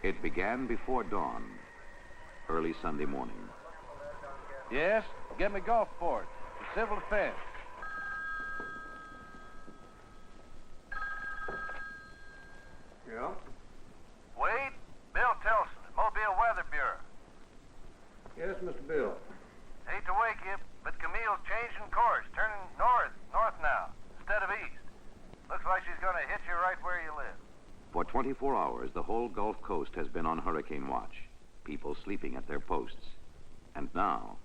It began before dawn, early Sunday morning. Yes? Get me Gulfport. Civil defense. Yeah? Wade? Bill Tilson, Mobile Weather Bureau. Yes, Mr. Bill. Hate to wake you, but Camille's changing course, turning north now, instead of east. Looks like she's going to hit you right where you live. For 24 hours, the whole Gulf Coast has been on hurricane watch. People sleeping at their posts. And now...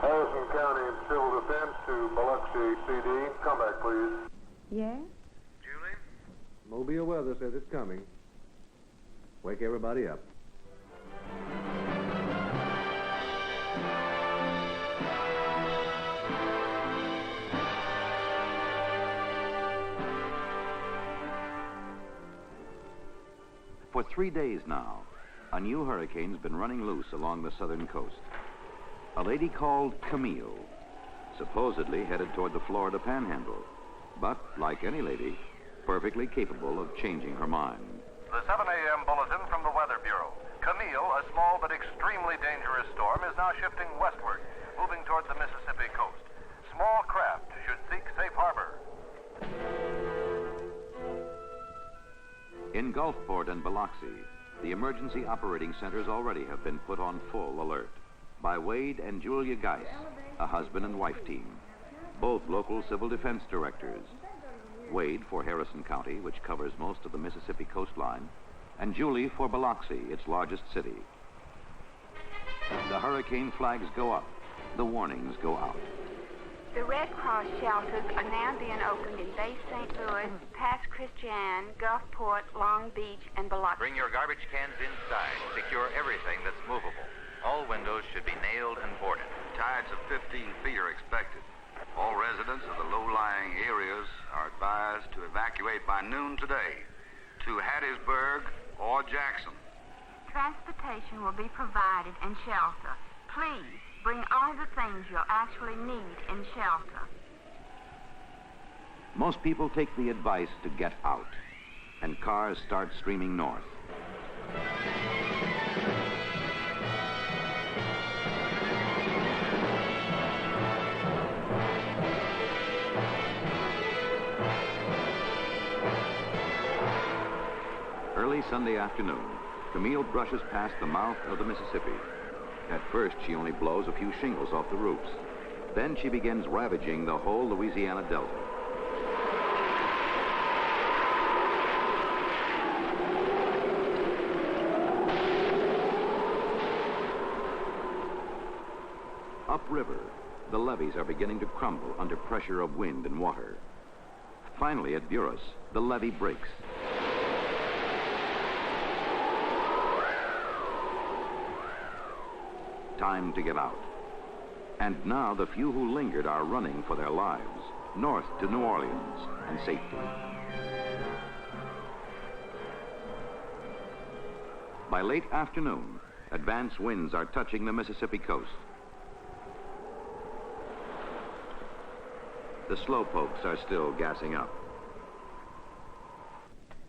Harrison County Civil Defense to Biloxi CD. Come back, please. Yeah? Julie? Mobile weather says it's coming. Wake everybody up. For 3 days now, a new hurricane's been running loose along the southern coast. A lady called Camille, supposedly headed toward the Florida Panhandle, but, like any lady, perfectly capable of changing her mind. The 7 a.m. bulletin from the Weather Bureau. Camille, a small but extremely dangerous storm, is now shifting westward, moving toward the Mississippi coast. Small craft should seek safe harbor. In Gulfport and Biloxi, the emergency operating centers already have been put on full alert by Wade and Julia Geis, a husband and wife team, both local civil defense directors. Wade for Harrison County, which covers most of the Mississippi coastline, and Julie for Biloxi, its largest city. The hurricane flags go up, the warnings go out. The Red Cross shelters are now being opened in Bay St. Louis, Pass Christian, Gulfport, Long Beach, and Biloxi. Bring your garbage cans inside. Secure everything that's movable. All windows should be nailed and boarded. Tides of 15 feet are expected. All residents of the low-lying areas are advised to evacuate by noon today to Hattiesburg or Jackson. Transportation will be provided and shelter. Please bring all the things you'll actually need in shelter. Most people take the advice to get out, and cars start streaming north. Early Sunday afternoon, Camille brushes past the mouth of the Mississippi. At first, she only blows a few shingles off the roofs. Then she begins ravaging the whole Louisiana Delta. Upriver, the levees are beginning to crumble under pressure of wind and water. Finally, at Buras, the levee breaks. Time to get out. And now the few who lingered are running for their lives, north to New Orleans and safety. By late afternoon, advance winds are touching the Mississippi coast. The slowpokes are still gassing up.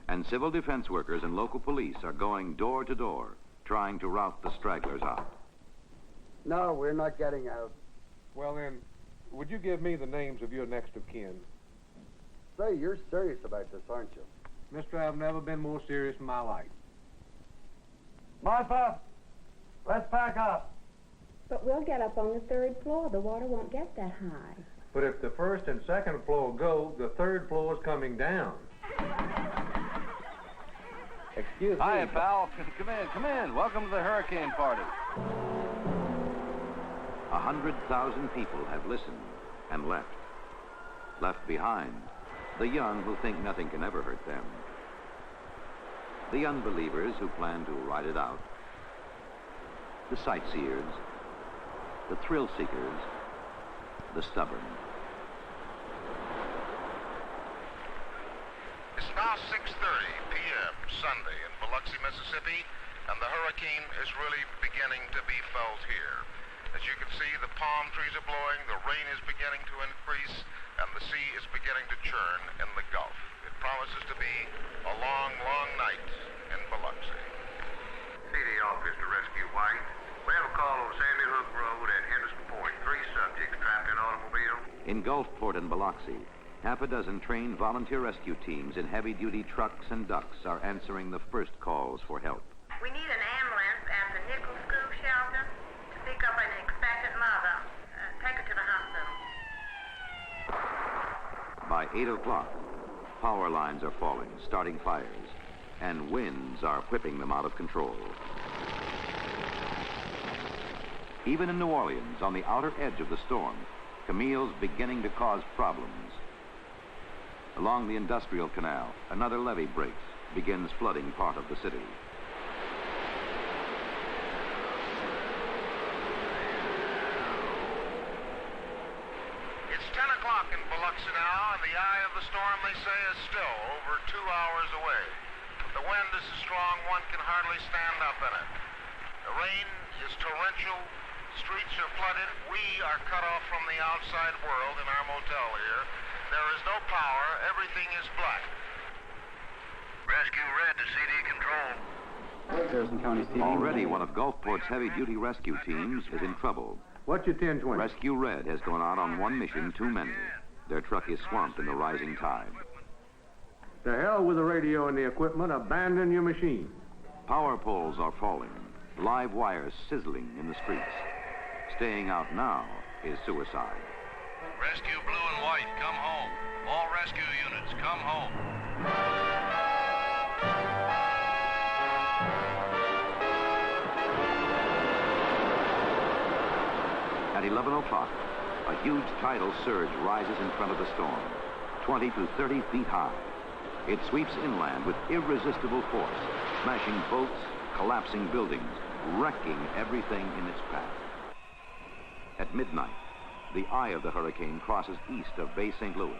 And civil defense workers and local police are going door to door, trying to rout the stragglers out. No, we're not getting out. Well, then, would you give me the names of your next of kin? Say, you're serious about this, aren't you? Mister, I've never been more serious in my life. Martha, let's pack up. But we'll get up on the 3rd floor. The water won't get that high. But if the 1st and 2nd floor go, the 3rd floor is coming down. Excuse me. Hiya, pal. Come in. Welcome to the hurricane party. 100,000 people have listened and left. Left behind, the young who think nothing can ever hurt them. The unbelievers who plan to ride it out. The sightseers, the thrill seekers, the stubborn. It's now 6:30 p.m. Sunday in Biloxi, Mississippi, and the hurricane is really beginning to be felt here. As you can see, the palm trees are blowing, the rain is beginning to increase, and the sea is beginning to churn in the Gulf. It promises to be a long, long night in Biloxi. Biloxi. CD office to Rescue White. We have a call on Sandy Hook Road at Henderson Point. 3 subjects trapped in automobile. In Gulfport and Biloxi, half a dozen trained volunteer rescue teams in heavy-duty trucks and ducks are answering the first calls for help. We need an ambulance at the Nickel School Shelter to pick up an expectant mother. Take her to the hospital. By 8 o'clock, power lines are falling, starting fires, and winds are whipping them out of control. Even in New Orleans, on the outer edge of the storm, Camille's beginning to cause problems. Along the Industrial Canal, another levee breaks, begins flooding part of the city. It's 10 o'clock in Biloxi now, and the eye of the storm, they say, is still over 2 hours away. The wind is so strong one can hardly stand up in it. The rain is torrential. Streets are flooded. We are cut off from the outside world in our motel here. There is no power. Everything is black. Rescue Red to CD control. Harrison County CD. Already one of Gulfport's heavy-duty rescue teams is in trouble. What's your 1020? Rescue Red has gone out on one mission too many. Their truck is swamped in the rising tide. To hell with the radio and the equipment. Abandon your machine. Power poles are falling. Live wires sizzling in the streets. Staying out now is suicide. Rescue Blue and White, come home. All rescue units, come home. At 11 o'clock, a huge tidal surge rises in front of the storm, 20 to 30 feet high. It sweeps inland with irresistible force, smashing boats, collapsing buildings, wrecking everything in its path. At midnight, the eye of the hurricane crosses east of Bay St. Louis,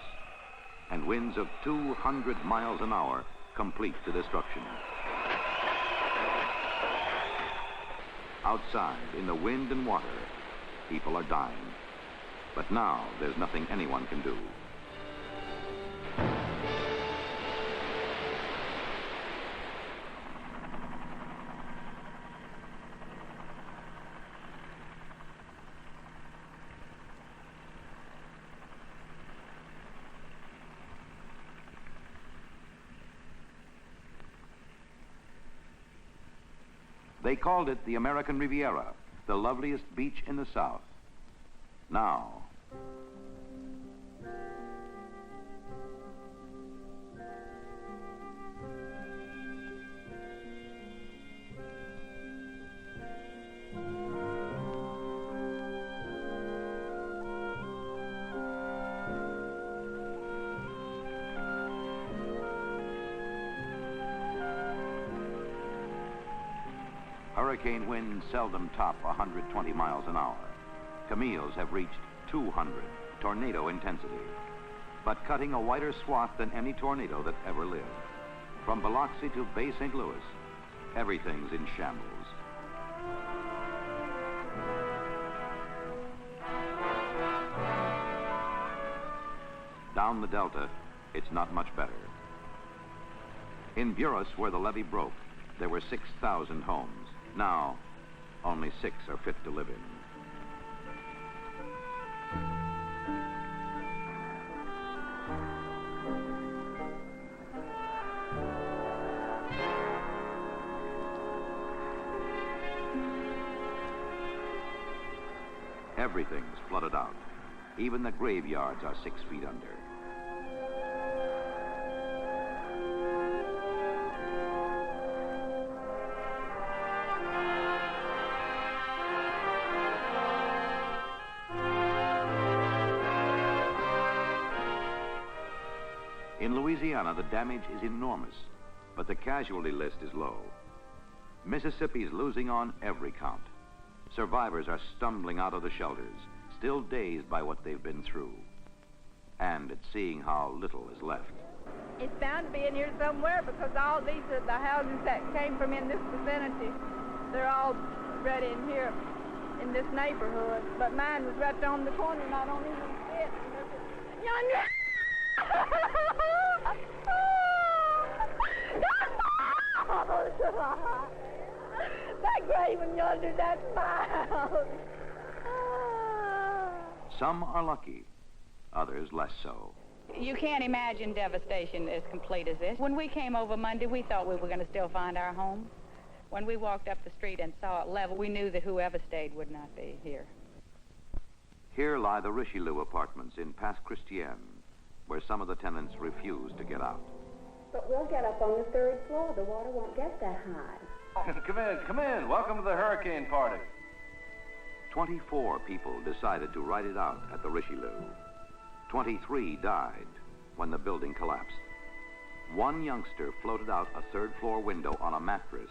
and winds of 200 miles an hour complete the destruction. Outside, in the wind and water, people are dying. But now, there's nothing anyone can do. They called it the American Riviera, the loveliest beach in the South. Now, hurricane winds seldom top 120 miles an hour. Camille's have reached 200, tornado intensity. But cutting a wider swath than any tornado that ever lived. From Biloxi to Bay St. Louis, everything's in shambles. Down the Delta, it's not much better. In Buras, where the levee broke, there were 6,000 homes. Now, only 6 are fit to live in. Everything's flooded out. Even the graveyards are 6 feet under. In Louisiana, the damage is enormous, but the casualty list is low. Mississippi's losing on every count. Survivors are stumbling out of the shelters, still dazed by what they've been through, and at seeing how little is left. It's bound to be in here somewhere because all these are the houses that came from in this vicinity. They're all right in here in this neighborhood, but mine was right on the corner and I don't even see it. Yonder! That grave yonder, that's my house. Some are lucky, others less so. You can't imagine devastation as complete as this. When we came over Monday, we thought we were going to still find our home. When we walked up the street and saw it level, we knew that whoever stayed would not be here. Here lie the Richelieu apartments in Pass Christian, where some of the tenants refuse to get out. But we'll get up on the third floor. The water won't get that high. Come in, come in. Welcome to the hurricane party. 24 people decided to ride it out at the Richelieu. 23 died when the building collapsed. One youngster floated out a third-floor window on a mattress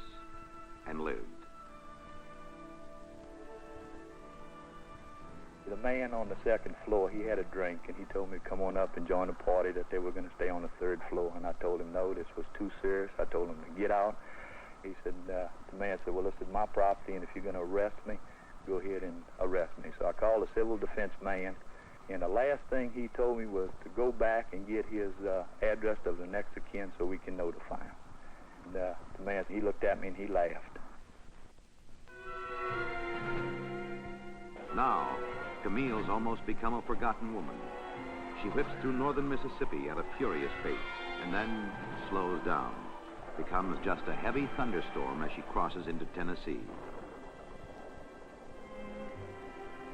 and lived. The man on the second floor, he had a drink, and he told me to come on up and join the party, that they were going to stay on the third floor. And I told him, no, this was too serious. I told him to get out. He said, the man said, well, this is my property, and if you're going to arrest me, go ahead and arrest me. So I called the civil defense man, and the last thing he told me was to go back and get his address of the next of kin so we can notify him. And the man, he looked at me and he laughed. Now, Camille's almost become a forgotten woman. She whips through northern Mississippi at a furious pace and then slows down, becomes just a heavy thunderstorm as she crosses into Tennessee.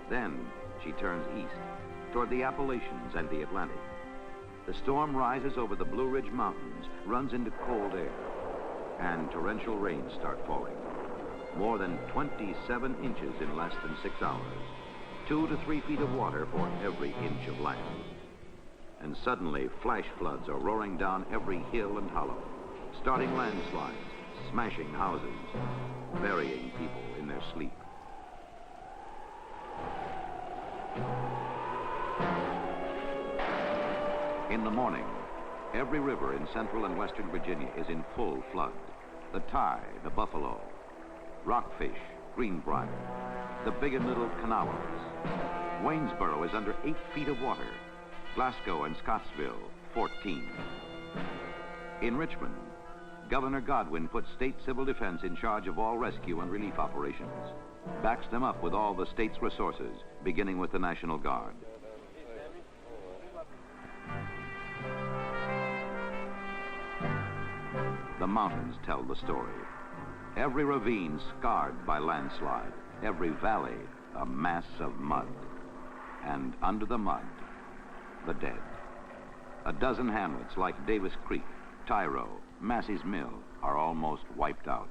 Then she turns east toward the Appalachians and the Atlantic. The storm rises over the Blue Ridge Mountains, runs into cold air, and torrential rains start falling. More than 27 inches in less than 6 hours. 2 to 3 feet of water for every inch of land. And suddenly, flash floods are roaring down every hill and hollow, starting landslides, smashing houses, burying people in their sleep. In the morning, every river in central and western Virginia is in full flood. The Ty, the Buffalo, Rockfish, Greenbrier, the Big and Little Kanawhas. Waynesboro is under 8 feet of water. Glasgow and Scottsville, 14. In Richmond, Governor Godwin put state civil defense in charge of all rescue and relief operations, backs them up with all the state's resources, beginning with the National Guard. The mountains tell the story. Every ravine scarred by landslide, every valley a mass of mud. And under the mud, the dead. A dozen hamlets like Davis Creek, Tyro, Massey's Mill are almost wiped out.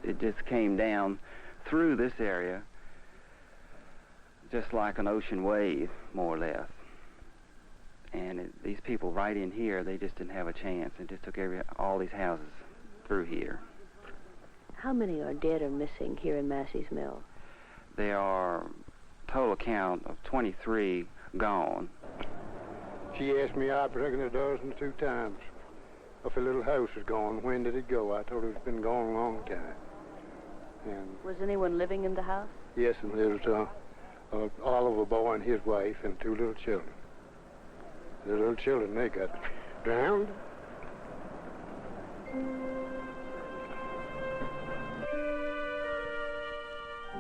It just came down through this area just like an ocean wave, more or less. And these people right in here, they just didn't have a chance. It just took all these houses through here. How many are dead or missing here in Massey's Mill? There are total count of 23 gone. She asked me, I reckon a dozen or 2 times, if a little house is gone, when did it go? I told her it's been gone a long time. And was anyone living in the house? Yes, and there was Oliver boy and his wife and 2 little children. The little children, they got drowned.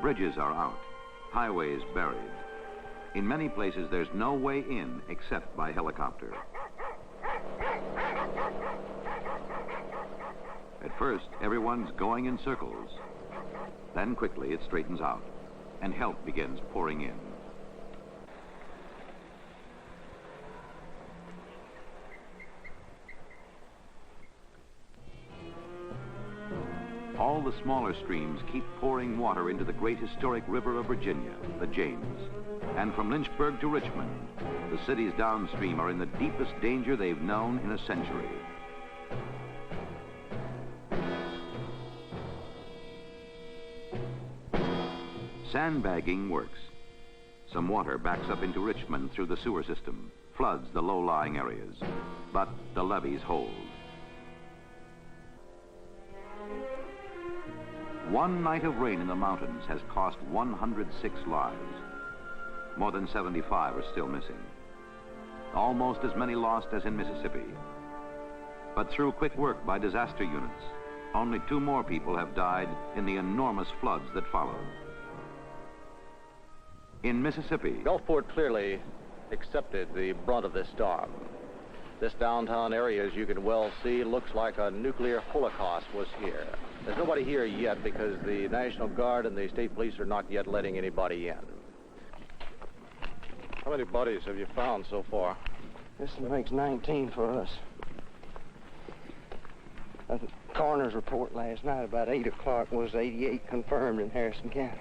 Bridges are out, highways buried. In many places, there's no way in except by helicopter. At first, everyone's going in circles. Then quickly it straightens out, and help begins pouring in. All the smaller streams keep pouring water into the great historic river of Virginia, the James. And from Lynchburg to Richmond, the cities downstream are in the deepest danger they've known in a century. Sandbagging works. Some water backs up into Richmond through the sewer system, floods the low-lying areas, but the levees hold. One night of rain in the mountains has cost 106 lives. More than 75 are still missing. Almost as many lost as in Mississippi. But through quick work by disaster units, only 2 more people have died in the enormous floods that followed. In Mississippi, Gulfport clearly accepted the brunt of this storm. This downtown area, as you can well see, looks like a nuclear holocaust was here. There's nobody here yet because the National Guard and the state police are not yet letting anybody in. How many bodies have you found so far? This makes 19 for us. The coroner's report last night about 8 o'clock was 88 confirmed in Harrison County.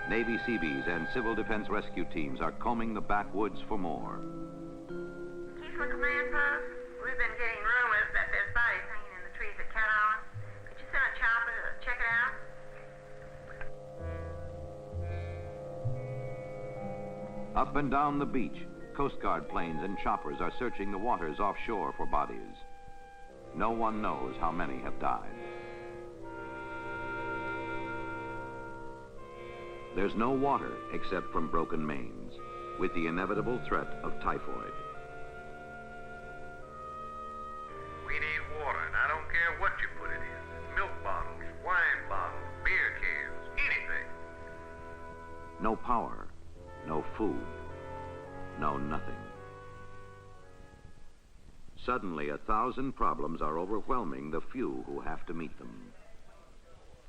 Navy Seabees and Civil Defense rescue teams are combing the backwoods for more. Keesler Command Post, we've been getting rumors that there's bodies hanging in the trees at Cat Island. Could you send a chopper to check it out? Up and down the beach, Coast Guard planes and choppers are searching the waters offshore for bodies. No one knows how many have died. There's no water except from broken mains, with the inevitable threat of typhoid. We need water, and I don't care what you put it in. Milk bottles, wine bottles, beer cans, anything. No power, no food, no nothing. Suddenly, 1,000 problems are overwhelming the few who have to meet them.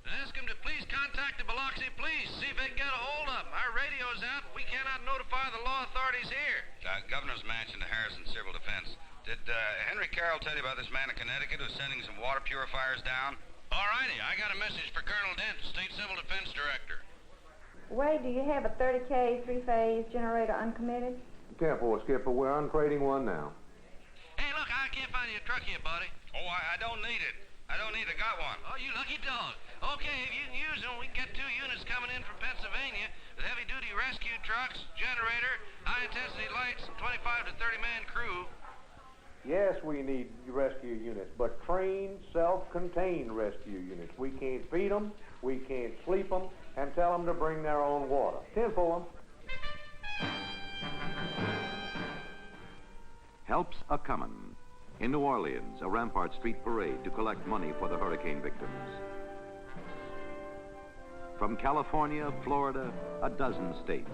Ask them to please contact the Biloxi police, see if they can get a hold of them. Our radio's out. We cannot notify the law authorities here. Governor's Mansion to Harrison Civil Defense. Did Henry Carroll tell you about this man in Connecticut who's sending some water purifiers down? All righty. I got a message for Colonel Dent, State Civil Defense Director. Wade, do you have a 30K three-phase generator uncommitted? Careful, Skipper. We're uncrating one now. Hey, look, I can't find you a truck here, buddy. Oh, I don't need it. I got one. Oh, you lucky dog. Okay, if you can use them, we can get 2 units coming in from Pennsylvania with heavy-duty rescue trucks, generator, high-intensity lights, and 25 to 30-man crew. Yes, we need rescue units, but trained, self-contained rescue units. We can't feed them, we can't sleep them, and tell them to bring their own water. 10 for them. Help's a-comin'. In New Orleans, a Rampart Street parade to collect money for the hurricane victims. From California, Florida, a dozen states,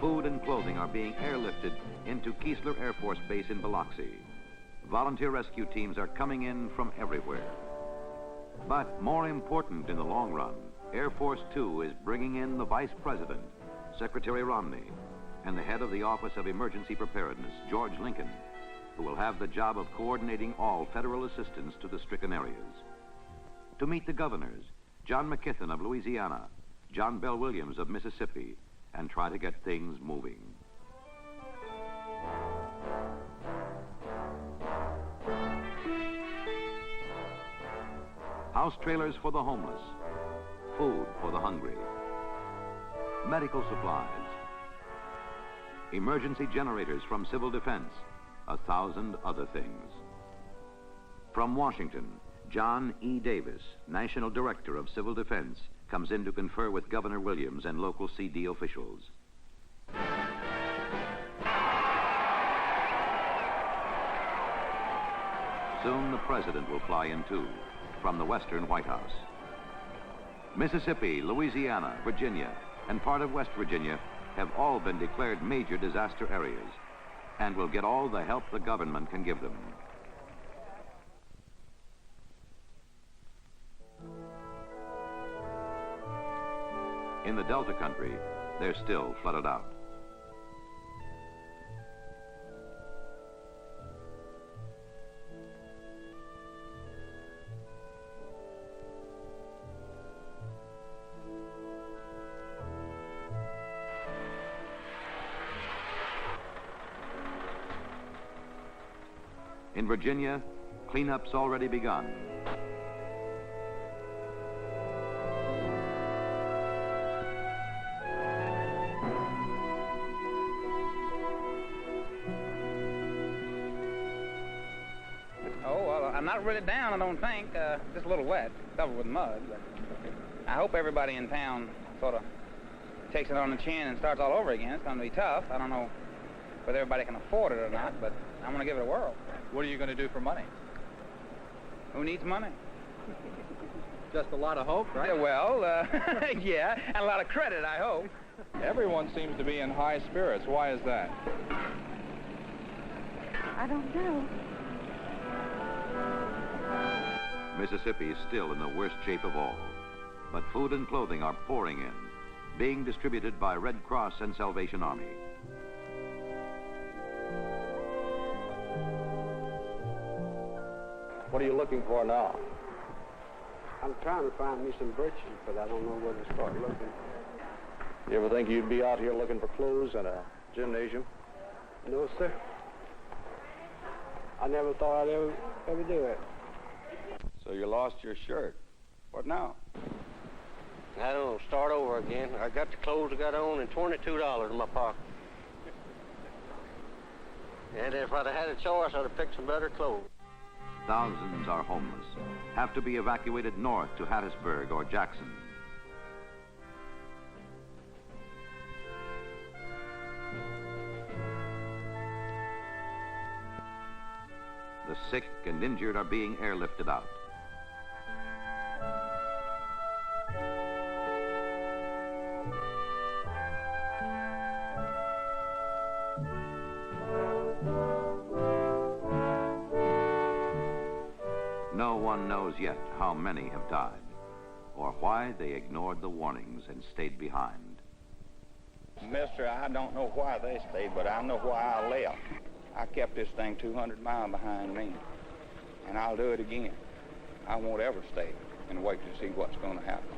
food and clothing are being airlifted into Keesler Air Force Base in Biloxi. Volunteer rescue teams are coming in from everywhere. But more important in the long run, Air Force 2 is bringing in the Vice President, Secretary Romney, and the head of the Office of Emergency Preparedness, George Lincoln, who will have the job of coordinating all federal assistance to the stricken areas. To meet the governors, John McKithen of Louisiana, John Bell Williams of Mississippi, and try to get things moving. House trailers for the homeless, food for the hungry, medical supplies, emergency generators from Civil Defense, 1,000 other things. From Washington, John E. Davis, National Director of Civil Defense, comes in to confer with Governor Williams and local CD officials. Soon the President will fly in too, from the Western White House. Mississippi, Louisiana, Virginia, and part of West Virginia have all been declared major disaster areas and will get all the help the government can give them. In the Delta country, they're still flooded out. In Virginia, cleanup's already begun. Oh, well, I'm not really down, I don't think. Just a little wet, covered with mud. But I hope everybody in town sort of takes it on the chin and starts all over again. It's going to be tough. I don't know whether everybody can afford it or not, but I'm going to give it a whirl. What are you going to do for money? Who needs money? Just a lot of hope, right? Yeah, well, yeah, and a lot of credit, I hope. Everyone seems to be in high spirits. Why is that? I don't know. Mississippi is still in the worst shape of all, but food and clothing are pouring in, being distributed by Red Cross and Salvation Army. What are you looking for now? I'm trying to find me some breeches, but I don't know where to start looking. You ever think you'd be out here looking for clothes in a gymnasium? No, sir. I never thought I'd ever do it. So you lost your shirt. What now? I don't know, start over again. I got the clothes I got on and $22 in my pocket. And if I'd have had a choice, I'd have picked some better clothes. Thousands are homeless, have to be evacuated north to Hattiesburg or Jackson. The sick and injured are being airlifted out. No one knows yet how many have died, or why they ignored the warnings and stayed behind. Mister, I don't know why they stayed, but I know why I left. I kept this thing 200 miles behind me, and I'll do it again. I won't ever stay and wait to see what's going to happen.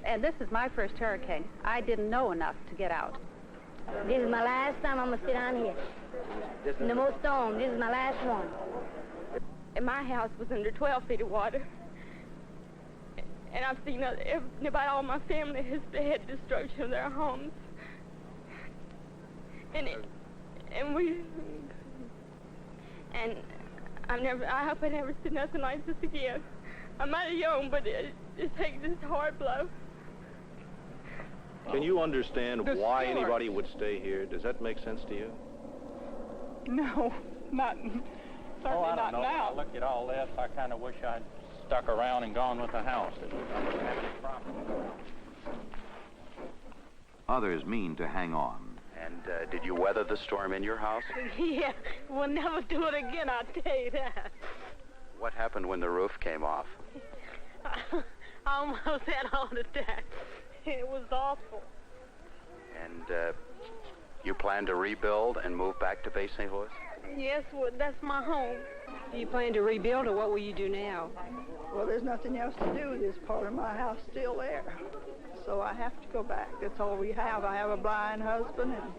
And this is my first hurricane. I didn't know enough to get out. This is my last time I'm going to sit down here. In the most storm, this is my last one. And my house was under 12 feet of water. And I've seen about all my family has had destruction of their homes. And I hope I never see nothing like this again. I'm mighty young, but it takes this hard blow. Can you understand why anybody would stay here? Does that make sense to you? No, certainly not know. now. I look at all this, I kind of wish I'd stuck around and gone with the house. I wouldn't have any problem. Others mean to hang on. And did you weather the storm in your house? Yeah, we'll never do it again, I'll tell you that. What happened when the roof came off? I almost had a heart attack. It was awful. And you plan to rebuild and move back to Bay St. Louis? Yes, well, that's my home. Do you plan to rebuild, or what will you do now? Well, there's nothing else to do. This part of my house still there. So I have to go back. That's all we have. I have a blind husband, and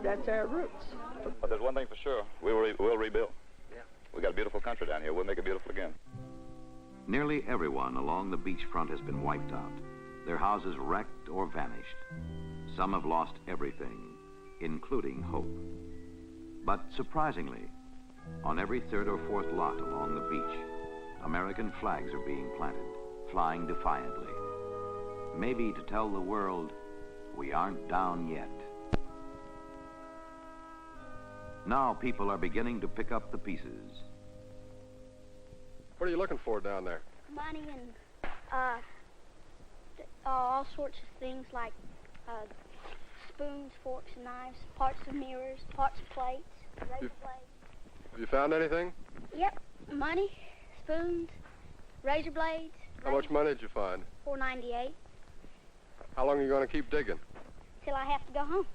that's our roots. But there's one thing for sure. We'll rebuild. Yeah. We got a beautiful country down here. We'll make it beautiful again. Nearly everyone along the beachfront has been wiped out, their houses wrecked or vanished. Some have lost everything, including hope. But surprisingly, on every third or fourth lot along the beach, American flags are being planted, flying defiantly. Maybe to tell the world, we aren't down yet. Now people are beginning to pick up the pieces. What are you looking for down there? Money and all sorts of things like spoons, forks, and knives, parts of mirrors, parts of plates, razor blades. Have you found anything? Yep, money, spoons, razor blades. How much money did you find? $4.98. How long are you going to keep digging? Till I have to go home.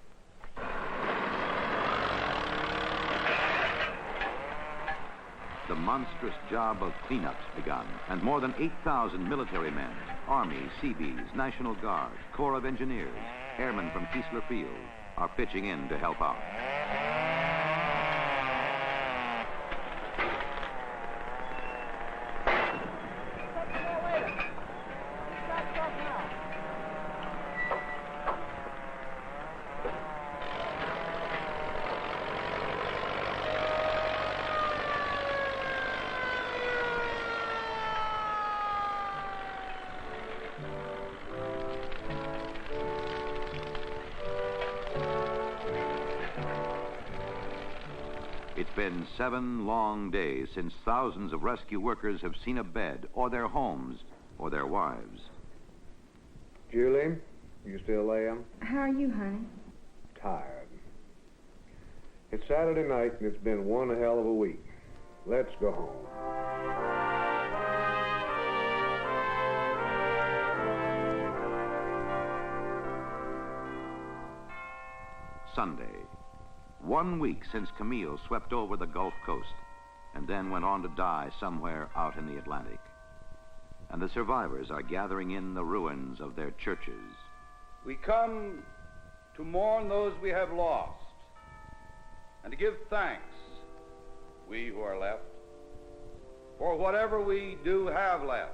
The monstrous job of cleanup's begun, and more than 8,000 military men, Army, Seabees, National Guard, Corps of Engineers, airmen from Keesler Field, are pitching in to help out. It's been 7 long days since thousands of rescue workers have seen a bed, or their homes, or their wives. Julie, you still there? How are you, honey? Tired. It's Saturday night, and it's been one hell of a week. Let's go home. Sunday. 1 week since Camille swept over the Gulf Coast and then went on to die somewhere out in the Atlantic. And the survivors are gathering in the ruins of their churches. We come to mourn those we have lost and to give thanks, we who are left, for whatever we do have left.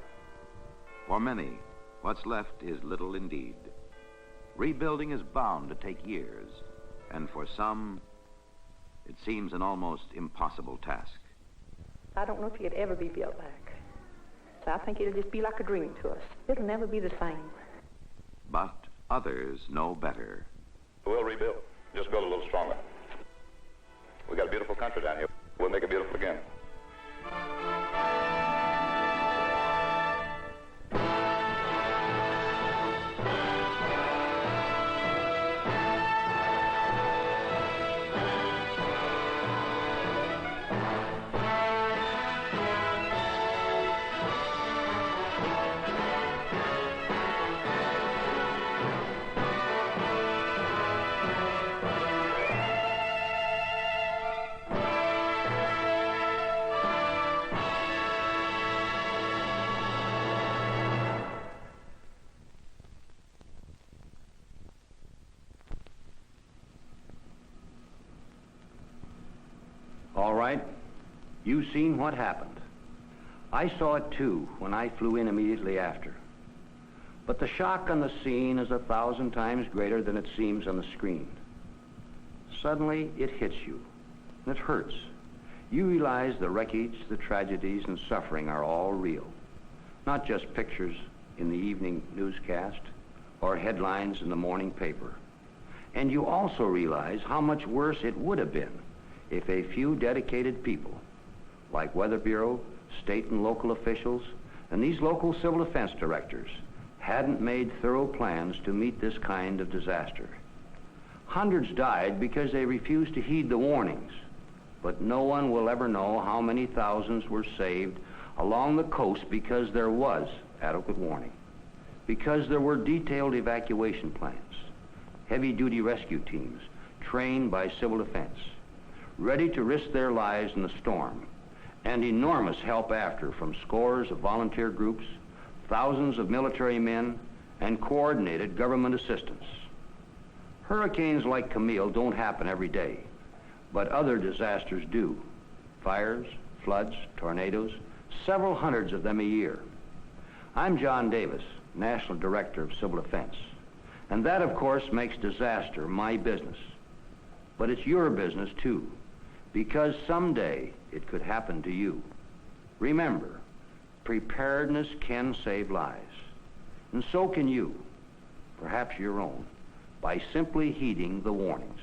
For many, what's left is little indeed. Rebuilding is bound to take years, and for some, it seems an almost impossible task. I don't know if it'd ever be built back. So I think it'll just be like a dream to us. It'll never be the same. But others know better. We'll rebuild. Just build a little stronger. We got a beautiful country down here. We'll make it beautiful again. All right, you've seen what happened. I saw it too when I flew in immediately after. But the shock on the scene is 1,000 times greater than it seems on the screen. Suddenly, it hits you, and it hurts. You realize the wreckage, the tragedies, and suffering are all real, not just pictures in the evening newscast or headlines in the morning paper. And you also realize how much worse it would have been if a few dedicated people, like Weather Bureau, state and local officials, and these local civil defense directors, hadn't made thorough plans to meet this kind of disaster. Hundreds died because they refused to heed the warnings, but no one will ever know how many thousands were saved along the coast because there was adequate warning, because there were detailed evacuation plans, heavy-duty rescue teams trained by civil defense, ready to risk their lives in the storm, and enormous help after from scores of volunteer groups, thousands of military men, and coordinated government assistance. Hurricanes like Camille don't happen every day, but other disasters do. Fires, floods, tornadoes, several hundreds of them a year. I'm John Davis, National Director of Civil Defense, and that, of course, makes disaster my business. But it's your business, too, because someday it could happen to you. Remember, preparedness can save lives, and so can you, perhaps your own, by simply heeding the warnings.